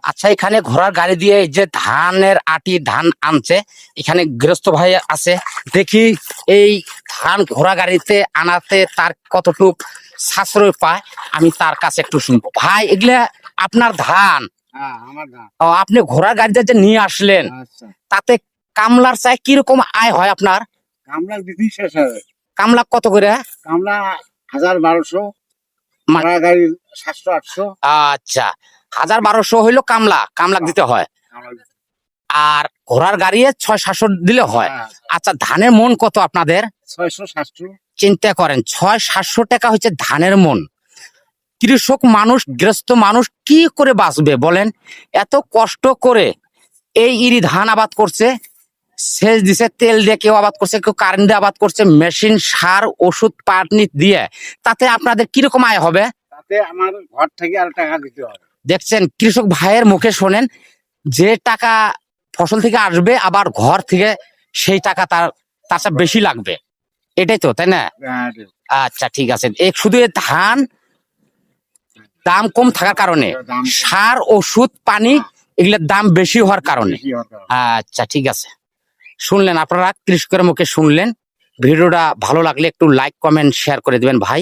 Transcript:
আচ্ছা, এখানে ঘোড়ার গাড়ি দিয়ে এই যে ধানের আটি ধান আনছে, এখানে গৃহস্থ ভাই আছে, দেখি এই ধান ঘোড়া গাড়িতে আনাতে তার কতটুক সাশ্রয় পায়, আমি তার কাছে একটু শুনবো। ভাই, এগুলা আপনার ধান? ও, আপনি ঘোড়ার গাড়িতে যে নিয়ে আসলেন, তাতে কামলার চাই কিরকম আয় হয় আপনার? কামলার বিধি শেষ হবে। কামলা কত করে? কামলা 1200, ঘোড়া গাড়ি 700-800। আচ্ছা, 1200 হইলো কামলা দিতে হয়, আর ঘোড়ার গাড়ি 600-700 দিলে হয়। আচ্ছা, ধানের মন কত আপনাদের? 600-700। চিন্তা করেন, 600-700 টাকা হচ্ছে ধানের মন। কৃষক মানুষ, গৃহস্থ মানুষ কি করে বাঁচবে বলেন? এত কষ্ট করে এই ইরি ধান আবাদ করছে, সেচ দিছে, তেল দিয়ে কেউ আবাদ করছে, কেউ কারেন্ট দিয়ে আবাদ করছে, মেশিন, সার, ওষুধ, পাটনি দিয়ে, তাতে আপনাদের কিরকম আয় হবে? তাতে আমার ঘর থেকে আর টাকা দিতে হবে। দেখছেন, কৃষক ভাইয়ের মুখে শোনেন, যে টাকা ফসল থেকে আসবে, আবার ঘর থেকে সেই টাকা তার চেয়ে বেশি লাগবে, এটাই তো, তাই না? আচ্ছা, ঠিক আছে। শুধু এই ধান দাম কম থাকার কারণে, সার, ওষুধ, পানি এগুলোর দাম বেশি হওয়ার কারণে। আচ্ছা, ঠিক আছে। শুনলেন আপনারা, কৃষকের মুখে শুনলেন। ভিডিওটা ভালো লাগলে একটু লাইক, কমেন্ট, শেয়ার করে দিবেন ভাই।